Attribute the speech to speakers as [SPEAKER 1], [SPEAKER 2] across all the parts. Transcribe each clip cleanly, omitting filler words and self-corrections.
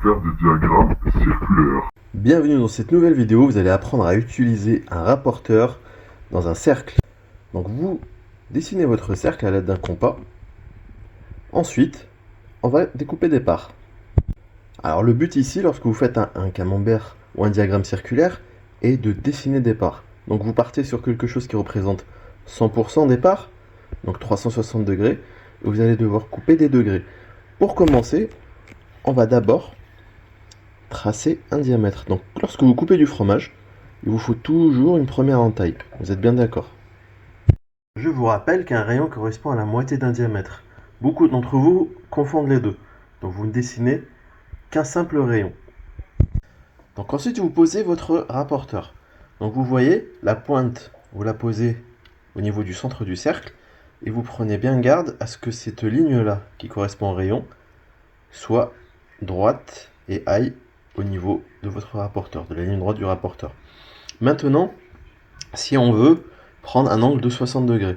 [SPEAKER 1] faire des diagrammes circulaires.
[SPEAKER 2] Bienvenue dans cette nouvelle vidéo, vous allez apprendre à utiliser un rapporteur dans un cercle. Donc vous dessinez votre cercle à l'aide d'un compas. Ensuite, on va découper des parts. Alors le but ici, lorsque vous faites un camembert ou un diagramme circulaire, est de dessiner des parts. Donc vous partez sur quelque chose qui représente 100% des parts, donc 360 degrés, et vous allez devoir couper des degrés. Pour commencer, on va d'abord tracer un diamètre. Donc lorsque vous coupez du fromage, il vous faut toujours une première entaille. Vous êtes bien d'accord? Je vous rappelle qu'un rayon correspond à la moitié d'un diamètre. Beaucoup d'entre vous confondent les deux. Donc vous ne dessinez qu'un simple rayon. Donc ensuite vous posez votre rapporteur. Donc vous voyez la pointe, vous la posez au niveau du centre du cercle et vous prenez bien garde à ce que cette ligne-là qui correspond au rayon soit droite et aille au niveau de votre rapporteur, de la ligne droite du rapporteur. Maintenant, si on veut prendre un angle de 60 degrés,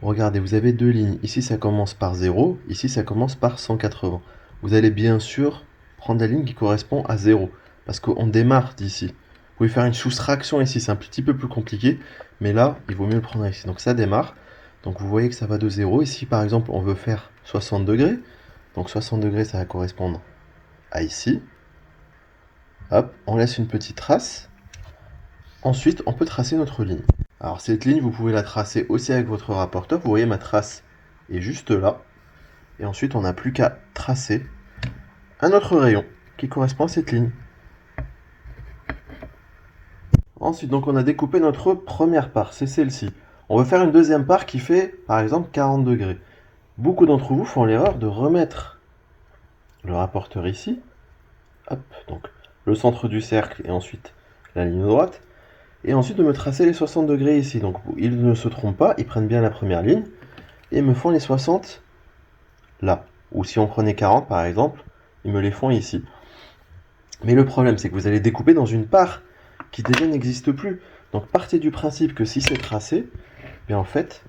[SPEAKER 2] regardez, vous avez deux lignes. Ici, ça commence par 0, ici, ça commence par 180. Vous allez bien sûr prendre la ligne qui correspond à 0, parce qu'on démarre d'ici. Vous pouvez faire une soustraction ici, c'est un petit peu plus compliqué, mais là, il vaut mieux le prendre ici. Donc ça démarre, donc vous voyez que ça va de 0. Ici, par exemple, on veut faire 60 degrés, donc 60 degrés, ça va correspondre à ici. Hop, on laisse une petite trace. Ensuite, on peut tracer notre ligne. Alors cette ligne, vous pouvez la tracer aussi avec votre rapporteur. Vous voyez, ma trace est juste là. Et ensuite, on n'a plus qu'à tracer un autre rayon qui correspond à cette ligne. Ensuite, donc on a découpé notre première part, c'est celle-ci. On veut faire une deuxième part qui fait, par exemple, 40 degrés. Beaucoup d'entre vous font l'erreur de remettre le rapporteur ici. Hop, donc le centre du cercle et ensuite la ligne droite. Et ensuite de me tracer les 60 degrés ici. Donc ils ne se trompent pas, ils prennent bien la première ligne et me font les 60 là. Ou si on prenait 40 par exemple, ils me les font ici. Mais le problème c'est que vous allez découper dans une part qui déjà n'existe plus. Donc partez du principe que si c'est tracé, bien en fait,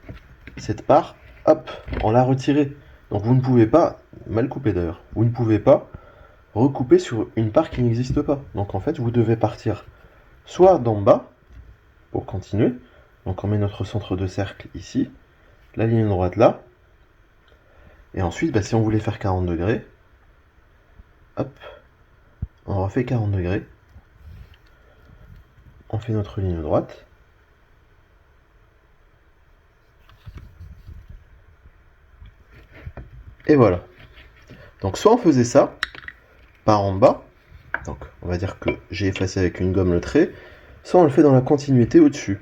[SPEAKER 2] cette part, hop, on l'a retirée. Donc vous ne pouvez pas, mal couper d'ailleurs, vous ne pouvez pas recouper sur une part qui n'existe pas. Donc en fait, vous devez partir soit d'en bas, pour continuer. Donc on met notre centre de cercle ici, la ligne droite là, et ensuite, si on voulait faire 40 degrés, hop, on refait 40 degrés, on fait notre ligne droite, et voilà. Donc soit on faisait ça, par en bas, donc on va dire que j'ai effacé avec une gomme le trait, soit on le fait dans la continuité au-dessus.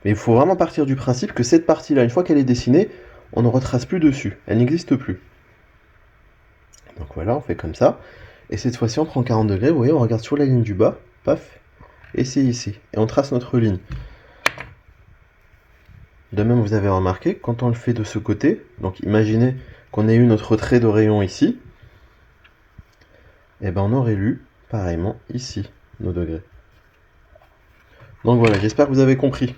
[SPEAKER 2] Mais il faut vraiment partir du principe que cette partie-là, une fois qu'elle est dessinée, on ne retrace plus dessus, elle n'existe plus. Donc voilà, on fait comme ça. Et cette fois-ci, on prend 40 degrés, vous voyez, on regarde sur la ligne du bas, paf, et c'est ici. Et on trace notre ligne. De même, vous avez remarqué, quand on le fait de ce côté, donc imaginez qu'on ait eu notre trait de rayon ici, et on aurait lu, pareillement, ici, nos degrés. Donc voilà, j'espère que vous avez compris.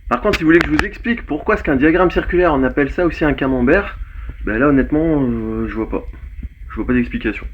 [SPEAKER 2] Par contre, si vous voulez que je vous explique pourquoi est-ce qu'un diagramme circulaire, on appelle ça aussi un camembert, là honnêtement, je vois pas. Je vois pas d'explication.